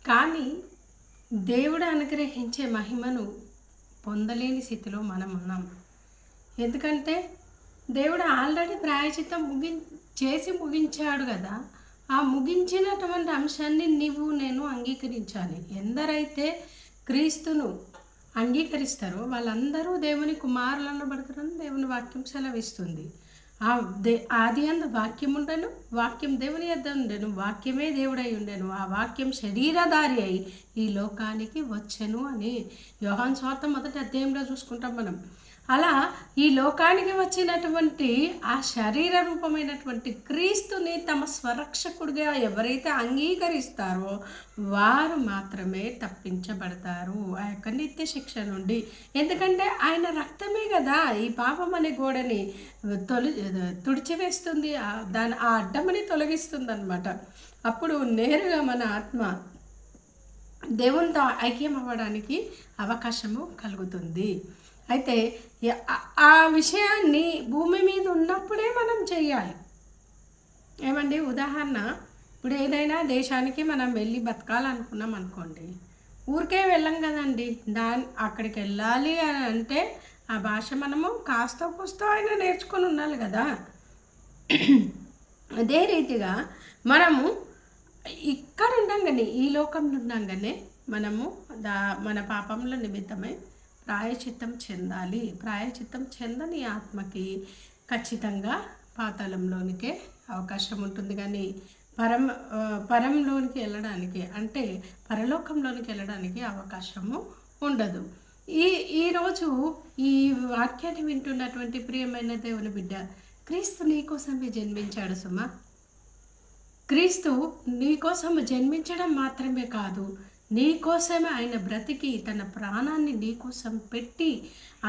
కానీ దేవుడు అనుగ్రహించే మహిమను పొందలేని స్థితిలో మనం ఉన్నాం. ఎందుకంటే దేవుడు ఆల్రెడీ ప్రాయశ్చిత్తం చేసి ముగించాడు కదా. ఆ ముగించినటువంటి అంశాన్ని నీవు నేను అంగీకరించాలి. ఎందరైతే క్రీస్తును అంగీకరిస్తారో వాళ్ళందరూ దేవుని కుమారులను పడతారని దేవుని వాక్యం సెలవిస్తుంది. ఆది అందు వాక్యం ఉండెను, వాక్యం దేవుని యొద్ద ఉండెను, వాక్యమే దేవుడై ఉండెను, ఆ వాక్యం శరీరధారి అయి ఈ లోకానికి వచ్చెను అని యోహాను సువార్త మొదటి అధ్యాయంలో చూసుకుంటాం మనం. అలా ఈ లోకానికి వచ్చినటువంటి ఆ శరీర రూపమైనటువంటి క్రీస్తుని తమ స్వరక్షకుడిగా ఎవరైతే అంగీకరిస్తారో వారు మాత్రమే తప్పించబడతారు ఆ యొక్క నిత్య శిక్ష నుండి. ఎందుకంటే ఆయన రక్తమే కదా ఈ పాపం అనే గోడని తుడిచివేస్తుంది, ఆ అడ్డమని తొలగిస్తుంది అనమాట. అప్పుడు నేరుగా మన ఆత్మ దేవునితో ఐక్యం అవ్వడానికి అవకాశము కలుగుతుంది. అయితే ఆ విషయాన్ని భూమి మీద ఉన్నప్పుడే మనం చేయాలి. ఏమండి, ఉదాహరణ, ఇప్పుడు ఏదైనా దేశానికి మనం వెళ్ళి బతకాలనుకున్నాం అనుకోండి, ఊరికే వెళ్ళం కదండి. అక్కడికి వెళ్ళాలి అని అంటే ఆ భాష మనము కాస్త కూస్తో అయినా నేర్చుకొని ఉండాలి కదా. అదే రీతిగా మనము ఇక్కడ ఉండంగానే, ఈ లోకంలో ఉండంగానే మనము మన పాపముల నిమిత్తమై ప్రాయశ్చిత్తం చెందాలి. ప్రాయశ్చిత్తం చెందని ఆత్మకి ఖచ్చితంగా పాతాళంలోనికే అవకాశం ఉంటుంది. కానీ పరంలోనికి వెళ్ళడానికి, అంటే పరలోకంలోనికి వెళ్ళడానికి అవకాశము ఉండదు. ఈరోజు ఈ వాక్యాన్ని వింటున్నటువంటి ప్రియమైన దేవుని బిడ్డ, క్రీస్తు నీకోసమే జన్మించాడు సుమా. క్రీస్తు నీకోసము జన్మించడం మాత్రమే కాదు, నీకోసమే ఆయన బ్రతికి తన ప్రాణాన్ని నీకోసం పెట్టి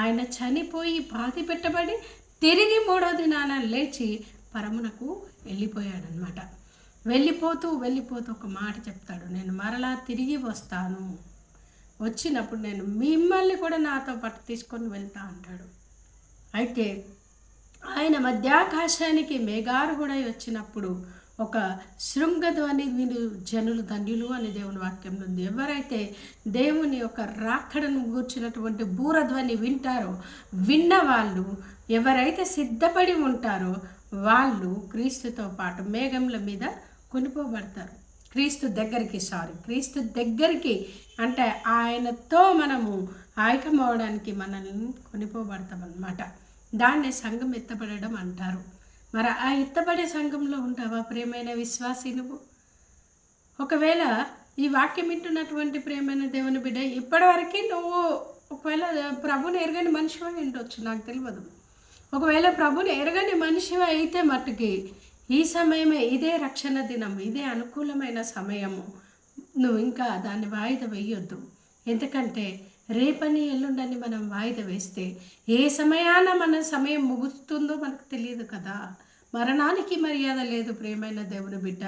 ఆయన చనిపోయి పాతి పెట్టబడి తిరిగి 3వ దినాన లేచి పరమునకు వెళ్ళిపోయాడనమాట. వెళ్ళిపోతూ ఒక మాట చెప్తాడు, నేను మరలా తిరిగి వస్తాను, వచ్చినప్పుడు నేను మిమ్మల్ని కూడా నాతో పాటు తీసుకొని వెళ్తా అంటాడు. అయితే ఆయన మధ్యాకాశానికి మేఘారుహుడై వచ్చినప్పుడు ఒక శృంగధ్వని విను జనులు ధన్యులు అని దేవుని వాక్యంలో ఉంది. ఎవరైతే దేవుని యొక్క రాకడను గూర్చినటువంటి బూరధ్వని వింటారో, విన్న వాళ్ళు ఎవరైతే సిద్ధపడి ఉంటారో వాళ్ళు క్రీస్తుతో పాటు మేఘంల మీద కొనిపోబడతారు. క్రీస్తు దగ్గరికి అంటే ఆయనతో మనము ఐక్యమవడానికి మనల్ని కొనిపోబడతాం అన్నమాట. దాన్నే సంఘం ఎత్తబడడం అంటారు. మరి ఆ ఎత్తబడే సంఘంలో ఉంటావా ప్రియమైన విశ్వాసి నువ్వు? ఒకవేళ ఈ వాక్యం వింటున్నటువంటి ప్రియమైన దేవుని బిడ్డ, ఇప్పటివరకు నువ్వు ఒకవేళ ప్రభుని ఎరగని మనిషివై ఉండొచ్చు, నాకు తెలియదు. ఒకవేళ ప్రభుని ఎరగని మనిషివి అయితే మట్టుకి ఈ సమయమే, ఇదే రక్షణ దినం, ఇదే అనుకూలమైన సమయము. నువ్వు ఇంకా దాన్ని వాయిదా వేయొద్దు. ఎందుకంటే రేపని ఎల్లుండని మనం వాయిదా వేస్తే ఏ సమయాన మన సమయం ముగుస్తుందో మనకు తెలియదు కదా. మరణానికి మర్యాద లేదు ప్రియమైన దేవుని బిడ్డ.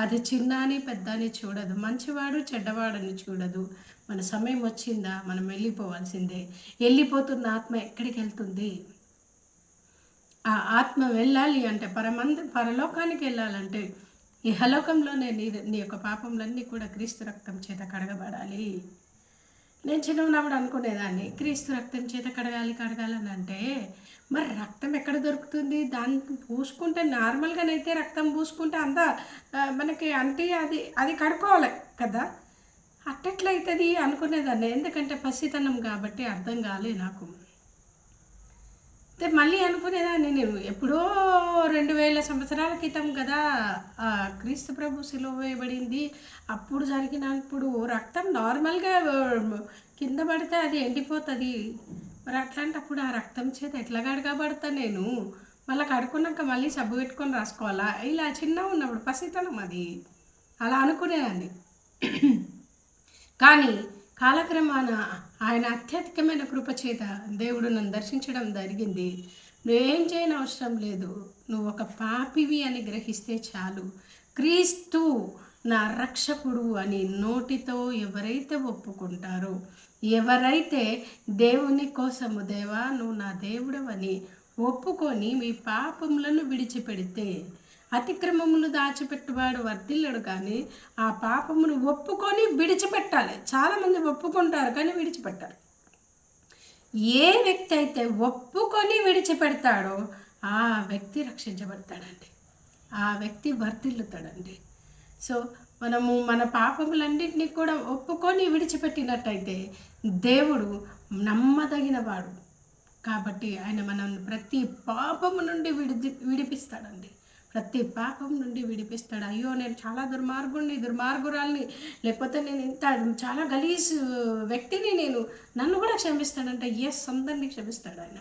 అది చిన్న అని పెద్ద అని చూడదు, మంచివాడు చెడ్డవాడని చూడదు. మన సమయం వచ్చిందా మనం వెళ్ళిపోవాల్సిందే. వెళ్ళిపోతున్న ఆత్మ ఎక్కడికి వెళ్తుంది? ఆ ఆత్మ వెళ్ళాలి అంటే పరలోకానికి వెళ్ళాలంటే ఇహలోకంలోనే నీ యొక్క పాపములన్నీ కూడా క్రీస్తు రక్తం చేత కడగబడాలి. నేను చిన్నప్పుడు అనుకునేదాన్ని, క్రీస్తు రక్తం చేత కడగాలని అంటే మరి రక్తం ఎక్కడ దొరుకుతుంది? దాన్ని పూసుకుంటే నార్మల్గానైతే రక్తం పూసుకుంటే అంతా మనకి అంటే అది కడుక్కోవాలి కదా, అట్టెట్లయితుంది అనుకునేదాన్ని. ఎందుకంటే పసితనం కాబట్టి అర్థం కాలే నాకు. మళ్ళీ అనుకునేదాన్ని, నేను ఎప్పుడో 2000 సంవత్సరాల క్రితం కదా క్రీస్తు ప్రభు సిలువ వేయబడింది. అప్పుడు జరిగినప్పుడు రక్తం నార్మల్గా కింద పడితే అది ఎండిపోతుంది. మరి అట్లాంటప్పుడు ఆ రక్తం చేత ఎట్లా కడగబడతా నేను? మళ్ళీ కడుక్కున్నాక మళ్ళీ సబ్బు పెట్టుకొని రాసుకోవాలా? ఇలా చిన్న ఉన్నప్పుడు పసితనం అది, అలా అనుకునేదాన్ని. కానీ కాలక్రమాన ఆయన అత్యధికమైన కృపచేత దేవుడు నన్ను దర్శించడం జరిగింది. నువ్వేం చేయని అవసరం లేదు, నువ్వు ఒక పాపివి అని గ్రహిస్తే చాలు. క్రీస్తు నా రక్షకుడు అని నోటితో ఎవరైతే ఒప్పుకుంటారో, ఎవరైతే దేవుని కోసము దేవా నువ్వు నా దేవుడవని ఒప్పుకొని మీ పాపములను విడిచిపెడితే, అతిక్రమములు దాచిపెట్టువాడు వర్ధిల్లడు కానీ ఆ పాపమును ఒప్పుకొని విడిచిపెట్టాలి. చాలామంది ఒప్పుకుంటారు కానీ విడిచిపెట్టారు. ఏ వ్యక్తి అయితే ఒప్పుకొని విడిచిపెడతాడో ఆ వ్యక్తి రక్షించబడతాడండి, ఆ వ్యక్తి వర్ధిల్లుతాడండి. సో మనము మన పాపములన్నింటినీ కూడా ఒప్పుకొని విడిచిపెట్టినట్టయితే దేవుడు నమ్మదగినవాడు కాబట్టి ఆయన మనల్ని ప్రతి పాపము నుండి విడిపిస్తాడండి. ప్రతి పాపం నుండి విడిపిస్తాడు. అయ్యో నేను చాలా దుర్మార్గురాల్ని, లేకపోతే నేను ఇంత చాలా గలీజ్ వ్యక్తిని, నన్ను కూడా క్షమిస్తాడంటే ఎస్, అందరినీ క్షమిస్తాడు ఆయన.